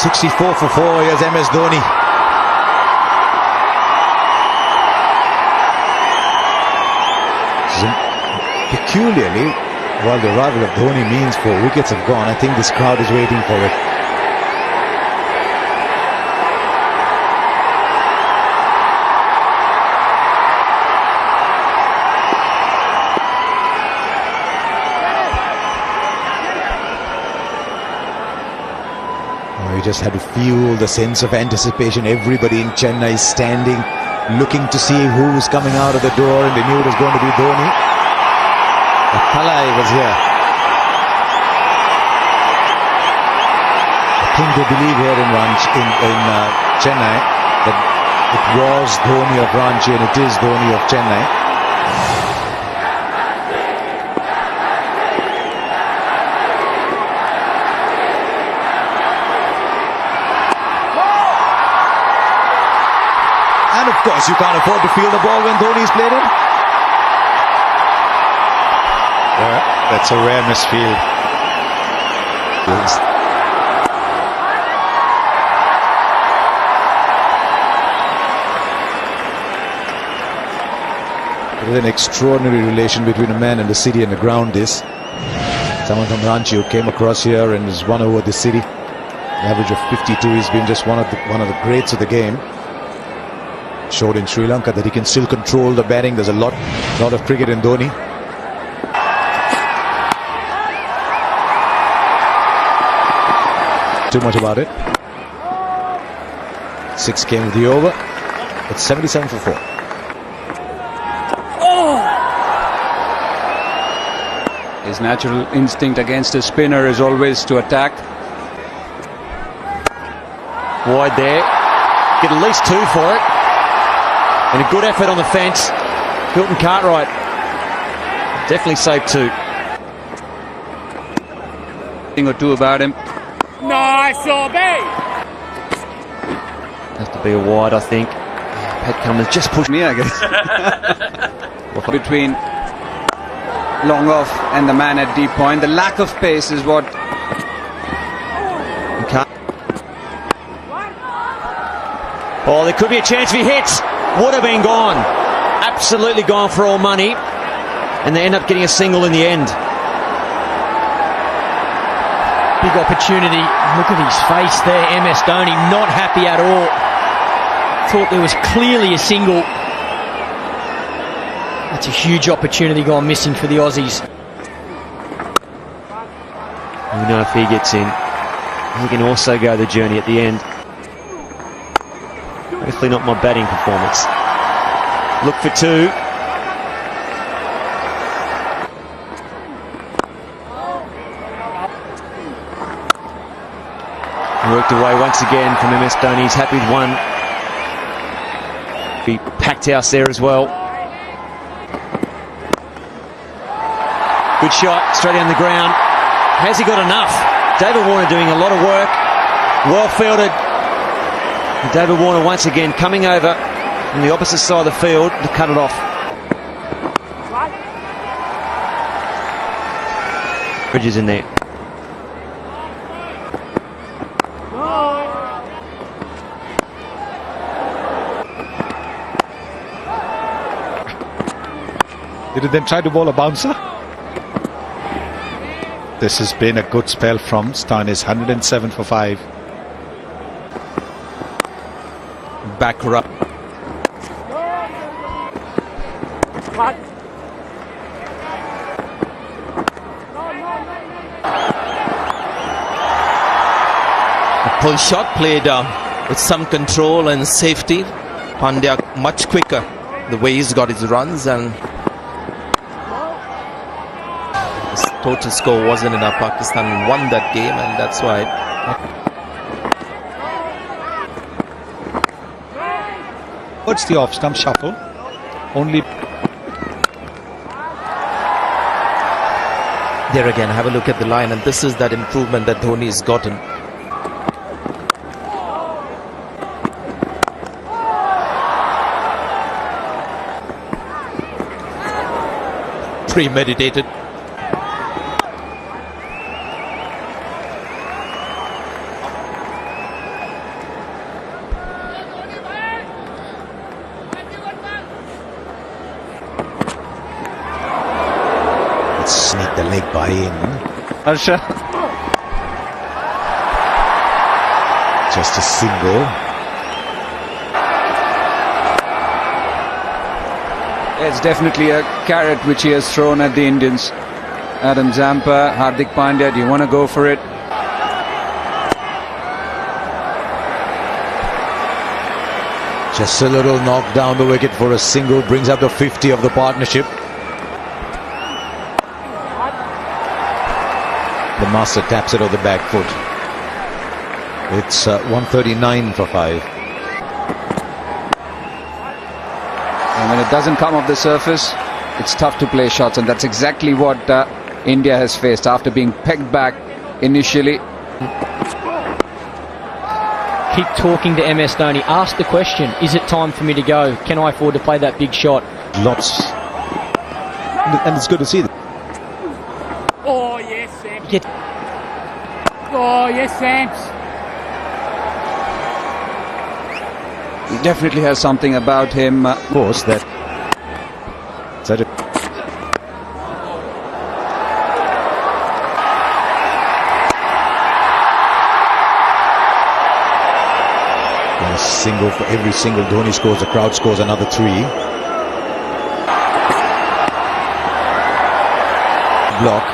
64 for 4. Here's MS Dhoni. Peculiarly, while the arrival of Dhoni means 4 wickets have gone, I think this crowd is waiting for it. You just had to feel the sense of anticipation. Everybody in Chennai standing, looking to see who's coming out of the door, and they knew it was going to be Dhoni. Palai was here. I think they believe here in Chennai that it was Dhoni of Ranchi and it is Dhoni of Chennai. And of course you can't afford to field the ball when Dhoni's played it. That's a rare misfield. Yes. There is an extraordinary relation between a man and the city and the ground is. Someone from Ranchi who came across here and has won over the city. An average of 52. He's been just one of the greats of the game. Showed in Sri Lanka that he can still control the batting. There's a lot of cricket in Dhoni. Too much about it. 6 came with the over. It's 77 for 4. His natural instinct against a spinner is always to attack. Wide there. Get at least 2 for it. And a good effort on the fence. Hilton Cartwright definitely saved 2. Thing or two about him. Nice, Obey! Has to be a wide, I think. Pat Cummins just pushed Me, I guess. Between long off and the man at deep point. The lack of pace is what... Oh, there could be a chance if he hits. Would have been gone. Absolutely gone for all money. And they end up getting a single in the end. Big opportunity. Look at his face there. MS Dhoni not happy at all. Thought there was clearly a single. That's a huge opportunity gone missing for the Aussies. We know if he gets in, he can also go the journey at the end. Definitely not my batting performance. Look for 2. Worked away once again from MS Dhoni. He's happy with 1. Be packed house there as well. Good shot, straight down the ground. Has he got enough? David Warner doing a lot of work. Well fielded. And David Warner once again coming over from the opposite side of the field to cut it off. Bridges in there. Did it then try to bowl a bouncer? This has been a good spell from Stoinis. 107 for 5. Back up. A pull shot played with some control and safety. Pandya much quicker the way he's got his runs, and his total score wasn't enough. Pakistan won that game, and that's why. What's the off-stump shuffle? Only there again, have a look at the line, and this is that improvement that Dhoni has gotten. Premeditated. sneak the leg by in. Harsha. Just a single. It's definitely a carrot which he has thrown at the Indians. Adam Zampa, Hardik Pandya, do you want to go for it? Just a little knock down the wicket for a single, brings up the 50 of the partnership. The master taps it on the back foot. It's 139 for 5. And when it doesn't come off the surface, it's tough to play shots, and that's exactly what India has faced after being pegged back initially. Keep talking to MS Dhoni. Ask the question, is it time for me to go? Can I afford to play that big shot? Lots. And it's good to see that. Oh, yes, Sam. Get Oh, yes, Sam. He definitely has something about him. Of course, that such a single for every single Dhoni scores, the crowd scores another 3. Block.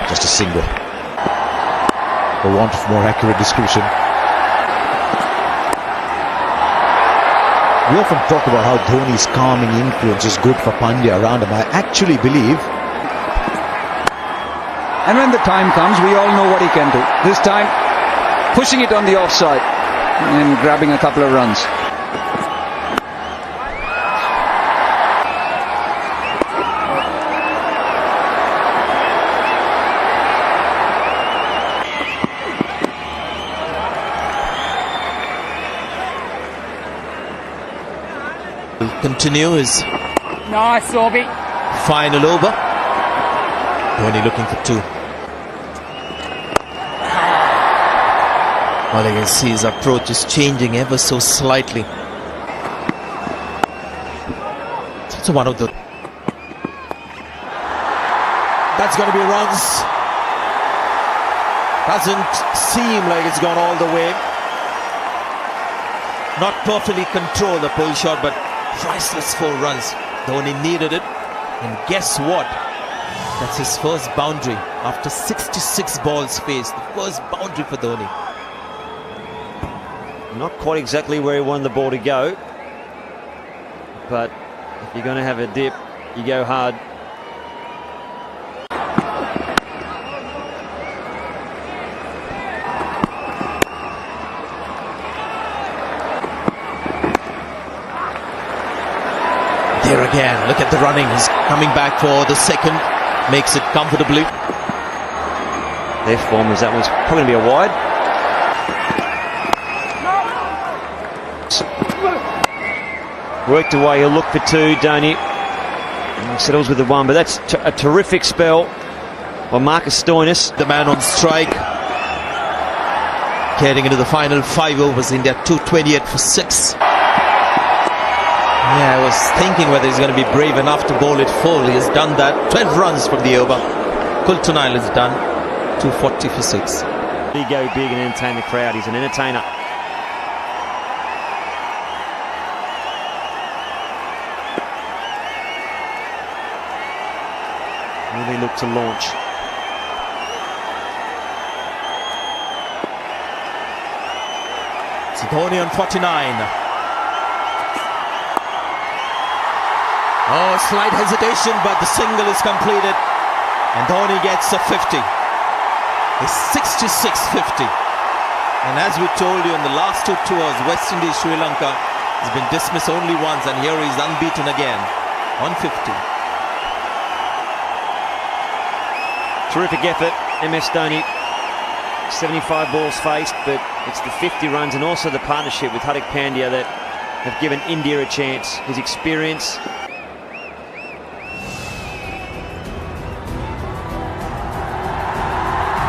Just a single. For want of more accurate description. We often talk about how Dhoni's calming influence is good for Pandya around him. I actually believe. And when the time comes, we all know what he can do. This time, pushing it on the offside and grabbing a couple of runs. Will continue his Nice, Sorby. final over. Dhoni looking for 2. All I can see his approach is changing ever so slightly. It's also one of the... That's going to be runs. Doesn't seem like it's gone all the way. Not perfectly controlled the pull shot, but priceless 4 runs. Dhoni needed it. And guess what? That's his first boundary after 66 balls faced. The first boundary for Dhoni. Not quite exactly where he wanted the ball to go, but if you're going to have a dip, you go hard. There again, look at the running. He's coming back for the second. Makes it comfortably. Their form is that one's probably going to be a wide. Worked away, he'll look for 2, Dhoni. Settles with the 1, but that's a terrific spell by Marcus Stoinis. The man on strike. Getting into the final 5 overs. India 228 for 6. Yeah, I was thinking whether he's going to be brave enough to bowl it full. He has done that. 12 runs from the over. Kultunile has done 240 for 6. He go big and entertain the crowd. He's an entertainer. Really look to launch. It's Dhoni on 49. Oh, slight hesitation, but the single is completed. And Dhoni gets a 50. It's 66-50. And as we told you in the last 2 tours, West Indies, Sri Lanka has been dismissed only once, and here he's unbeaten again. 150. Terrific effort, MS Dhoni. 75 balls faced, but it's the 50 runs and also the partnership with Hardik Pandya that have given India a chance. His experience.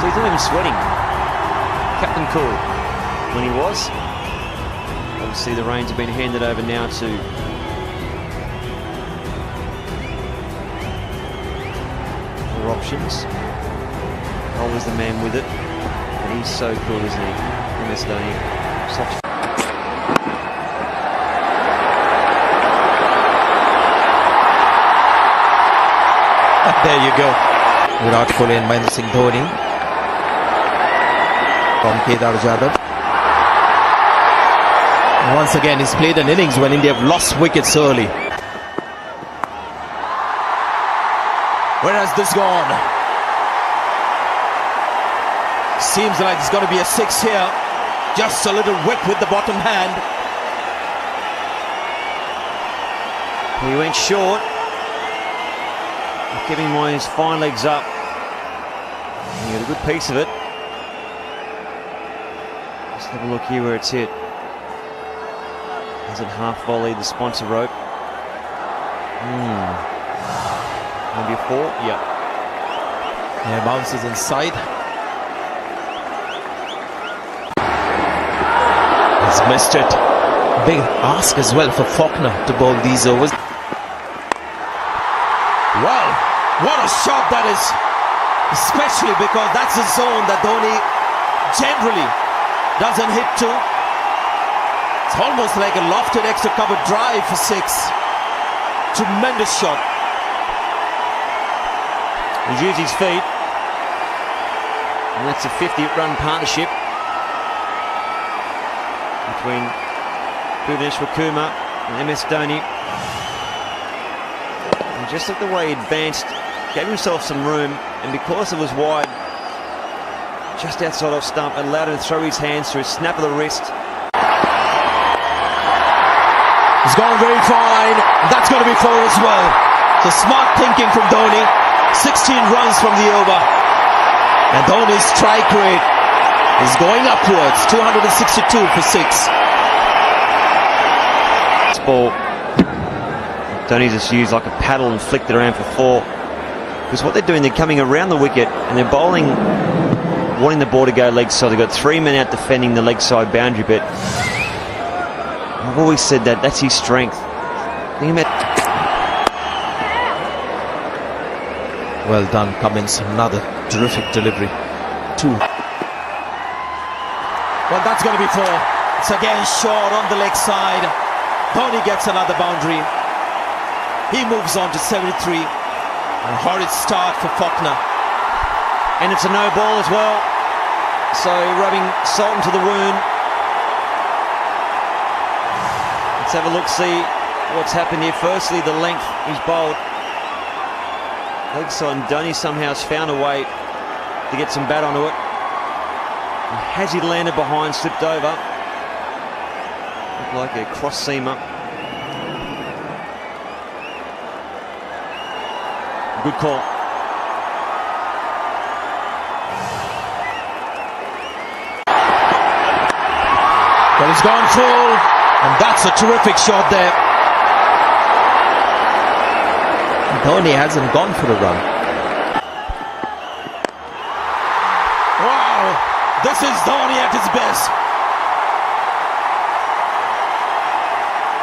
So he's not even sweating. Captain cool when he was. Obviously the reins have been handed over now to options. Cole is the man with it. But he's so cool, isn't he? MS Dhoni. Such There you go. Virat Kohli and Mahendra Singh Dhoni from Kedar Jadhav. Once again, he's played an innings when India have lost wickets early. Where has this gone? Seems like it's going to be a 6 here. Just a little whip with the bottom hand. He went short. Keeping his fine legs up. He got a good piece of it. Let's have a look here where it's hit. Has it half volleyed the sponsor rope? Maybe a 4? Yeah. Yeah, bounces inside. He's missed it. Big ask as well for Faulkner to bowl these overs. Wow, what a shot that is. Especially because that's a zone that Dhoni generally doesn't hit to. It's almost like a lofted extra cover drive for 6. Tremendous shot. He's used his feet. And that's a 50-run partnership between Bhuvaneshwar Kumar and MS Dhoni. And just at the way he advanced, gave himself some room, and because it was wide, just outside off stump, allowed him to throw his hands through a snap of the wrist. He's gone very fine. That's going to be 4 as well. So smart thinking from Dhoni. 16 runs from the over. And Dhoni's strike rate is going upwards. 262 for 6. This ball, Dhoni just used like a paddle and flicked it around for 4. Because what they're doing, they're coming around the wicket and they're bowling, wanting the ball to go leg side. They've got 3 men out defending the leg side boundary bit. I've always said that that's his strength. Think about. Well done, Cummins. Another terrific delivery. 2. Well, that's going to be 4. It's again short on the leg side. Dhoni gets another boundary. He moves on to 73. A horrid start for Faulkner. And it's a no ball as well. So rubbing salt into the wound. Let's have a look, see what's happened here. Firstly, the length he's bowled. Leg side, and Dhoni somehow has found a way to get some bat onto it. And has he landed behind, slipped over? Looked like a cross seamer. Good call. Well, he's gone full, and that's a terrific shot there. Dhoni hasn't gone for a run. Wow, this is Dhoni at his best.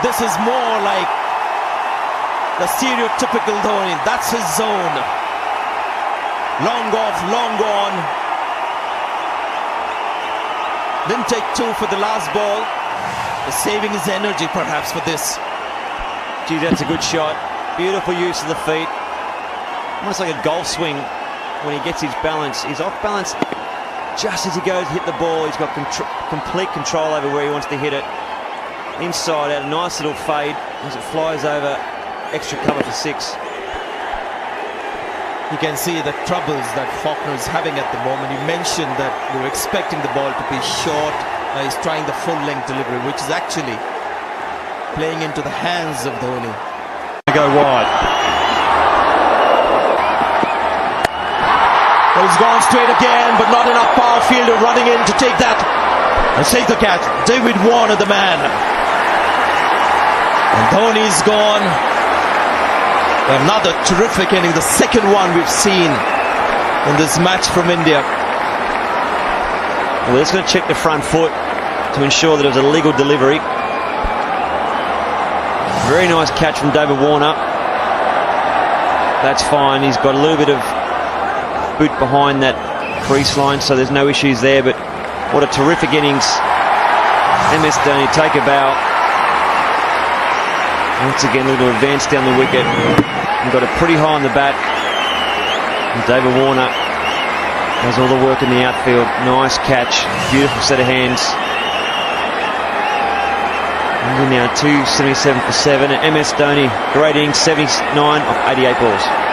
This is more like the stereotypical Dhoni. That's his zone. Long off, long gone. Didn't take 2 for the last ball. He's saving his energy perhaps for this. Gee, that's a good shot. Beautiful use of the feet. Almost like a golf swing when he gets his balance. He's off balance just as he goes to hit the ball. He's got complete control over where he wants to hit it. Inside out, a nice little fade as it flies over. Extra cover for 6. You can see the troubles that Faulkner is having at the moment. You mentioned that we were expecting the ball to be short. He's trying the full-length delivery, which is actually playing into the hands of Dhoni. Go wide. Well, he's gone straight again, but not enough power fielder running in to take that and save the catch. David Warner, the man. And Dhoni's gone. Another terrific inning, the second one we've seen in this match from India. Well, they're just going to check the front foot to ensure that it was a legal delivery. Very nice catch from David Warner. That's fine. He's got a little bit of boot behind that crease line, so there's no issues there. But what a terrific innings. MS Dhoni take a bow. Once again, a little advance down the wicket. We've got it pretty high on the bat. And David Warner does all the work in the outfield. Nice catch. Beautiful set of hands. And we're now 277 for 7. And MS Dhoni, great innings, 79 of 88 balls.